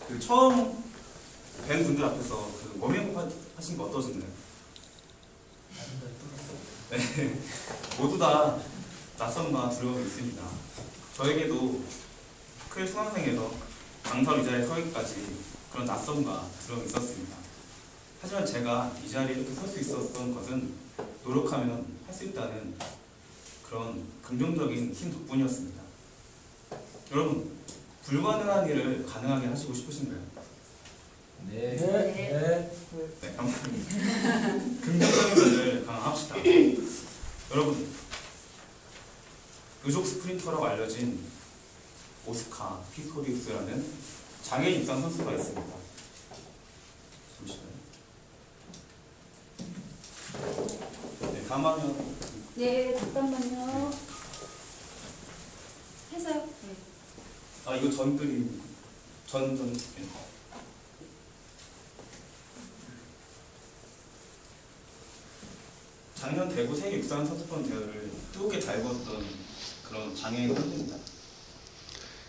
그 처음 뵌 분들 앞에서 그 워밍업 하신 거 어떠셨나요? 네, 모두 다 낯선과 두려움이 있습니다. 저에게도 크게 수강생에서 강사 의자에 서기까지 그런 낯선과 두려움이 있었습니다. 하지만 제가 이 자리에 이렇게 설 수 있었던 것은 노력하면 할 수 있다는 그런 긍정적인 힘 덕분이었습니다. 여러분, 불가능한 일을 가능하게 하시고 싶으신가요? 네. 네, 감사합니다. 긍정적인 면을 강화합시다. 여러분, 의족 스프린터라고 알려진 오스카 피스토리우스라는 장애인 육상 선수가 있습니다. 잠시만요. 네, 다음 화면. 네, 잠깐만요. 해서요. 네. 아, 이거 전 그림. 네. 작년 대구 세계 육상 선수권 대회를 뜨겁게 잘 거었던 그런 장애인 선수입니다.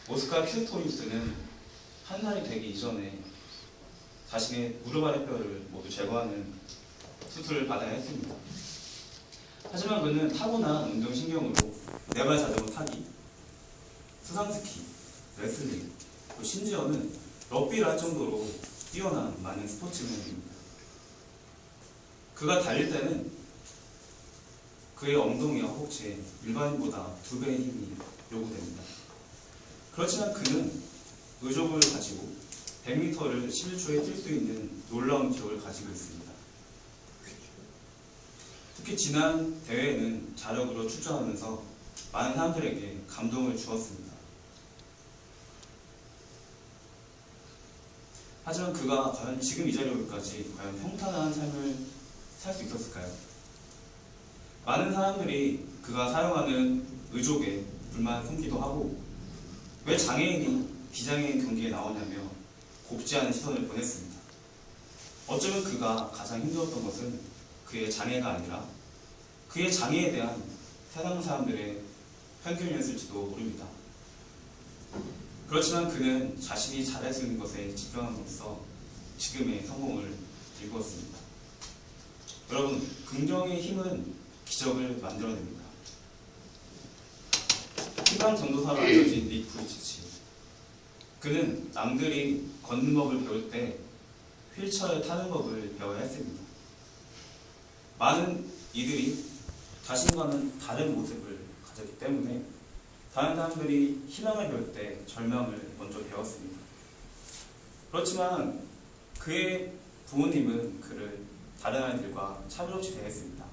오스카 피스토리우스는 한 살이 되기 이전에 자신의 무릎 아랫뼈를 모두 제거하는 수술을 받아야 했습니다. 하지만 그는 타고난 운동신경으로 네발 자전거 타기, 수상스키, 레슬링, 또 심지어는 럭비를 할 정도로 뛰어난 많은 스포츠맨입니다. 그가 달릴 때는 그의 엉덩이와 허벅지에 일반인보다 2배의 힘이 요구됩니다. 그렇지만 그는 의족을 가지고 100m를 11초에 뛸 수 있는 놀라운 기록을 가지고 있습니다. 특히 지난 대회에는 자력으로 출전하면서 많은 사람들에게 감동을 주었습니다. 하지만 그가 과연 지금 이 자리에 오기까지 과연 평탄한 삶을 살 수 있었을까요? 많은 사람들이 그가 사용하는 의족에 불만을 품기도 하고 왜 장애인이 비장애인 경기에 나오냐며 곱지 않은 시선을 보냈습니다. 어쩌면 그가 가장 힘들었던 것은 그의 장애가 아니라 그의 장애에 대한 세상 사람들의 편견이었을지도 모릅니다. 그렇지만 그는 자신이 잘할 수 있는 것에 집중함으로써 지금의 성공을 이루었습니다. 여러분, 긍정의 힘은 기적을 만들어냅니다. 희망 전도사로 알려진 닉 부이치치. 그는 남들이 걷는 법을 배울 때 휠체어를 타는 법을 배워야 했습니다. 많은 이들이 자신과는 다른 모습을 가졌기 때문에 다른 사람들이 희망을 배울 때 절망을 먼저 배웠습니다. 그렇지만 그의 부모님은 그를 다른 아이들과 차별없이 대했습니다.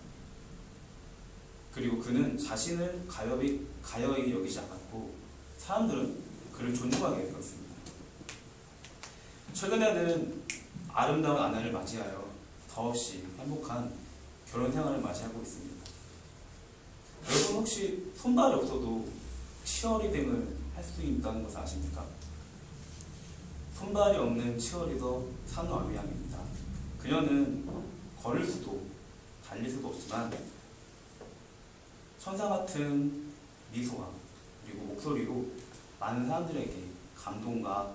그리고 그는 자신을 가여이 여기지 않았고 사람들은 그를 존중하게 되었습니다. 최근에는 아름다운 아내를 맞이하여 더없이 행복한 결혼 생활을 맞이하고 있습니다. 여러분 혹시 손발이 없어도 치어리딩을 할 수 있다는 것을 아십니까? 손발이 없는 치어리더 산노아미양입니다. 그녀는 걸을 수도 달릴 수도 없지만 천사 같은 미소와 그리고 목소리로 많은 사람들에게 감동과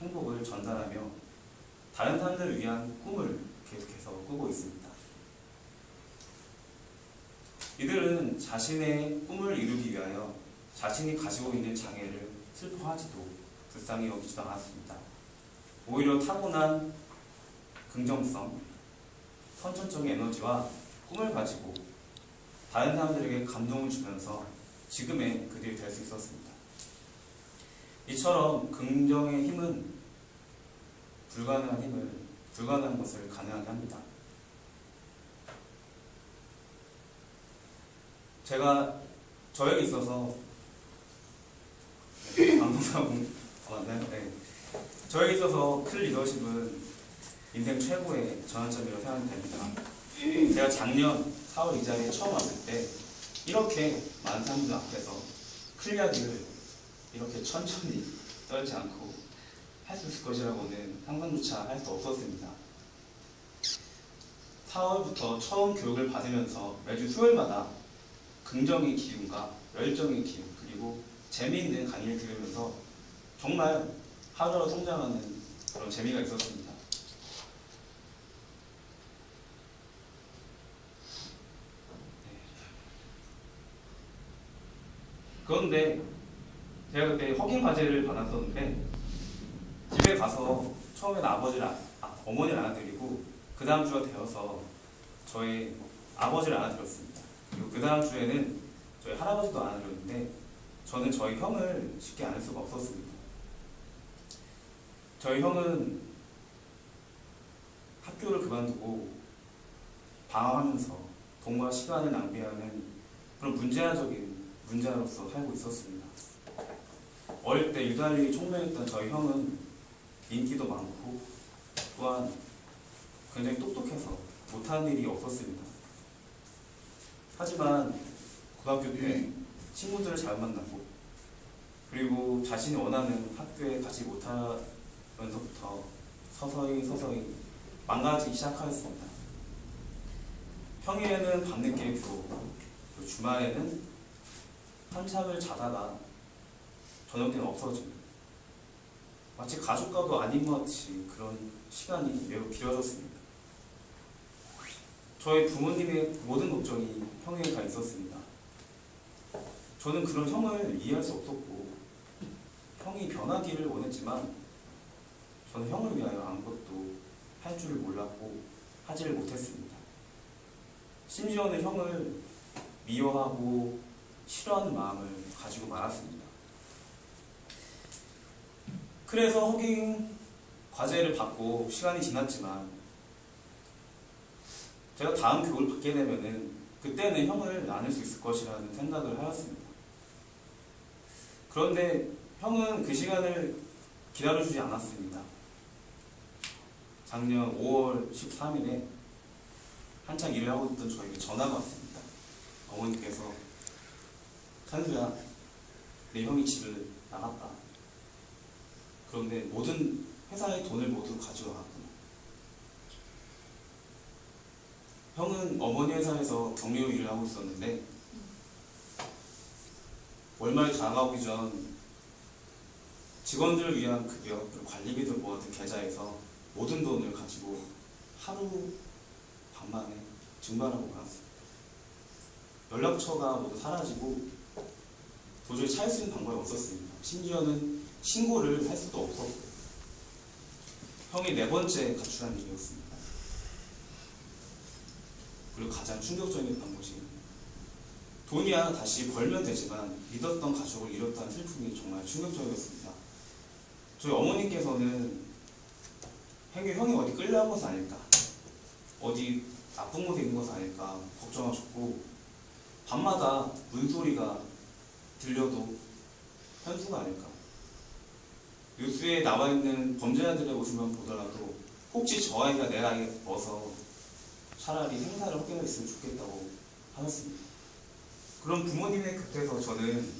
행복을 전달하며 다른 사람들을 위한 꿈을 계속해서 꾸고 있습니다. 이들은 자신의 꿈을 이루기 위하여 자신이 가지고 있는 장애를 슬퍼하지도 불쌍히 여기지도 않았습니다. 오히려 타고난 긍정성, 선천적인 에너지와 꿈을 가지고 다른 사람들에게 감동을 주면서 지금의 그들이 될 수 있었습니다. 이처럼 긍정의 힘은 불가능한 것을 가능하게 합니다. 저에게 있어서 저에게 있어서 큰 리더십은 인생 최고의 전환점이라고 생각이 됩니다. 제가 작년 4월 이 자리에 처음 왔을 때 이렇게 많은 사람들 앞에서 클리어를 이렇게 천천히 떨지 않고 할 수 있을 것이라고는 상상조차 할 수 없었습니다. 4월부터 처음 교육을 받으면서 매주 수요일마다 긍정의 기운과 열정의 기운 그리고 재미있는 강의를 들으면서 정말 하루하루 성장하는 그런 재미가 있었습니다. 그런데 제가 그때 허깅 과제를 받았었는데 집에 가서 처음에는 어머니를 안아드리고 그 다음 주가 되어서 저희 아버지를 안아드렸습니다. 그리고 그 다음 주에는 저희 할아버지도 안아드렸는데 저는 저희 형을 쉽게 안을 수가 없었습니다. 저희 형은 학교를 그만두고 방황하면서 돈과 시간을 낭비하는 그런 문제아로서 살고 있었습니다. 어릴 때 유달리 총명했던 저희 형은 인기도 많고 또한 굉장히 똑똑해서 못하는 일이 없었습니다. 하지만 고등학교 때 친구들을 잘 만나고 그리고 자신이 원하는 학교에 가지 못하면서부터 서서히 망가지기 시작하였습니다. 평일에는 밤늦게 들어오고 주말에는 한참을 자다가 저녁 때는 없어지고 마치 가족과도 아닌 것 같이 그런 시간이 매우 길어졌습니다. 저희 부모님의 모든 걱정이 형에게 가 있었습니다. 저는 그런 형을 이해할 수 없었고 형이 변하기를 원했지만 저는 형을 위하여 아무것도 할 줄을 몰랐고 하지를 못했습니다. 심지어는 형을 미워하고 싫어하는 마음을 가지고 말았습니다. 그래서 허깅 과제를 받고 시간이 지났지만 제가 다음 교육을 받게 되면은 그때는 형을 안을 수 있을 것이라는 생각을 하였습니다. 그런데 형은 그 시간을 기다려주지 않았습니다. 작년 5월 13일에 한창 일을 하고 있던 저에게 전화가 왔습니다. 어머니께서 찬수야, 내 형이 집을 나갔다. 그런데 모든 회사의 돈을 모두 가져와갔구나. 형은 어머니 회사에서 경리로 일을 하고 있었는데 월말이 다가오기 전 직원들을 위한 급여, 관리비들 모아둔 계좌에서 모든 돈을 가지고 하루 반 만에 증발하고 말았습니다. 연락처가 모두 사라지고 도저히 찾을 수 있는 방법이 없었습니다. 심지어는 신고를 할 수도 없었고 형이 4번째 가출한 일이었습니다. 그리고 가장 충격적이었던 것이 돈이야 다시 벌면 되지만 믿었던 가족을 잃었다는 슬픔이 정말 충격적이었습니다. 저희 어머니께서는 형이 어디 끌려간 것은 아닐까, 어디 나쁜 곳에 있는 것은 아닐까 걱정하셨고 밤마다 문소리가 들려도 현수가 아닐까, 뉴스에 나와 있는 범죄자들의 모습만 보더라도 혹시 저 아이가 내 아이에 넣어서 차라리 생사를 확인했으면 좋겠다고 하셨습니다. 그런 부모님의 곁에서 저는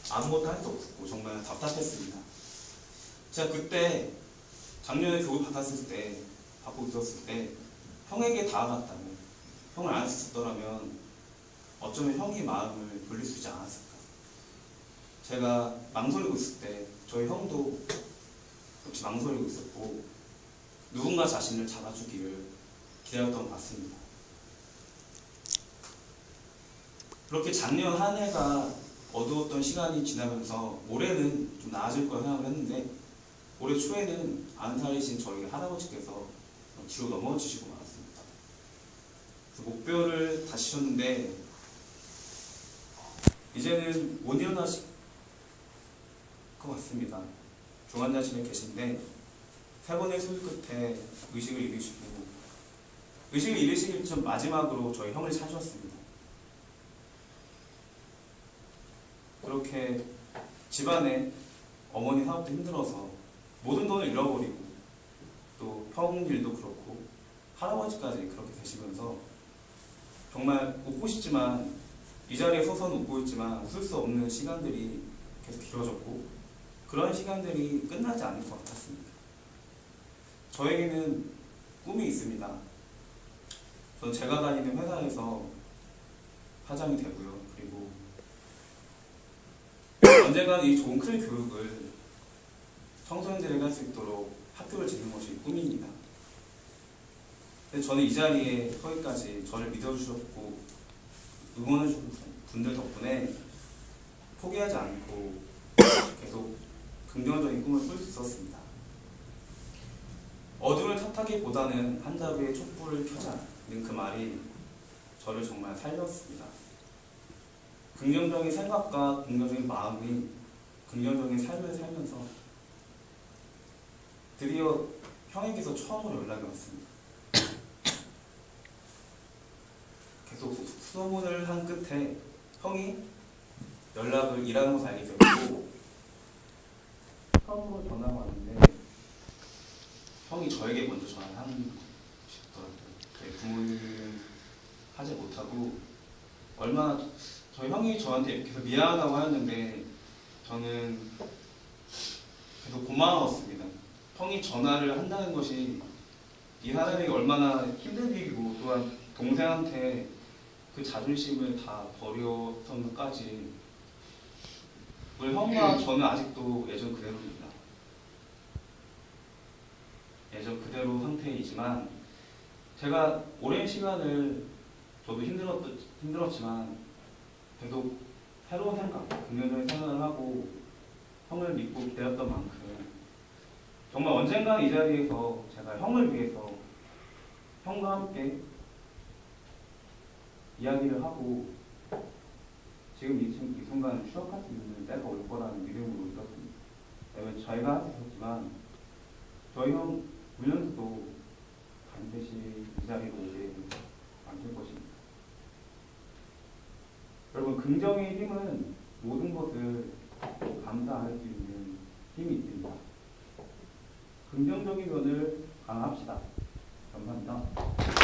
아무것도 할 수 없었고 정말 답답했습니다. 제가 그때 작년에 교육 받고 있었을 때 형에게 다가갔다면, 형을 안 할 수 있었더라면 어쩌면 형이 마음을 돌릴 수 있지 않았을까. 제가 망설이고 있을 때 저희 형도 역시 망설이고 있었고 누군가 자신을 잡아주기를 기다렸던 것 같습니다. 그렇게 작년 한 해가 어두웠던 시간이 지나면서 올해는 좀 나아질 거라 생각을 했는데 올해 초에는 90살이신 저희 할아버지께서 뒤로 넘어지시고 말았습니다. 그래서 목표를 다시셨는데 이제는 못 일어나실 것 같습니다. 중환자실에 계신데 3번의 수술 끝에 의식을 잃으시기 전 마지막으로 저희 형을 찾으셨습니다. 그렇게 집안에 어머니 사업도 힘들어서 모든 돈을 잃어버리고 또 형 일도 그렇고 할아버지까지 그렇게 되시면서 정말 웃고 싶지만 이 자리에 서서는 웃고 있지만 웃을 수 없는 시간들이 계속 길어졌고 그런 시간들이 끝나지 않을 것 같았습니다. 저에게는 꿈이 있습니다. 전 제가 다니는 회사에서 사장이 되고요. 그리고 언젠가는 이 좋은 큰 교육을 청소년들에게 할 수 있도록 학교를 짓는 것이 꿈입니다. 근데 저는 이 자리에 서기까지 저를 믿어주셨고 응원해주신 분들 덕분에 포기하지 않고 계속 긍정적인 꿈을 꿀 수 있었습니다. 어둠을 탓하기보다는 한 자루의 촛불을 켜자는 그 말이 저를 정말 살렸습니다. 긍정적인 생각과 긍정적인 마음이 긍정적인 삶을 살면서 드디어 형에게서 처음으로 연락이 왔습니다. 계속 수소문을 한 끝에 형이 연락을 일하는 것을 알게 되었고 처음으로 전화가 왔는데 형이 저에게 먼저 전화를 하는 것이더라고요. 부모님 하지 못하고 얼마나 저희 형이 저한테 계속 미안하다고 하였는데 저는 계속 고마웠습니다. 형이 전화를 한다는 것이 이 사람에게 얼마나 힘든 일이고 또한 동생한테 그 자존심을 다 버렸던 것까지 우리 형과 저는 아직도 예전 그대로입니다. 예전 그대로 상태이지만 제가 오랜 시간을 저도 힘들었지만 계속 새로운 생각, 긍정적인 생각을 하고 형을 믿고 기다렸던 만큼 정말 언젠가 이 자리에서 제가 형을 위해서 형과 함께 이야기를 하고 지금 이 순간을 추억할 수 있는 때가 올 거라는 믿음으로 있었습니다. 왜냐면 저희가 할 수 있었지만 저희 형 울면서도 반드시 이 자리로 오게 만들 것입니다. 여러분, 긍정의 힘은 모든 것을 감당할 수 있는 힘이 있습니다. 긍정적인 면을 강화합시다. 감사합니다.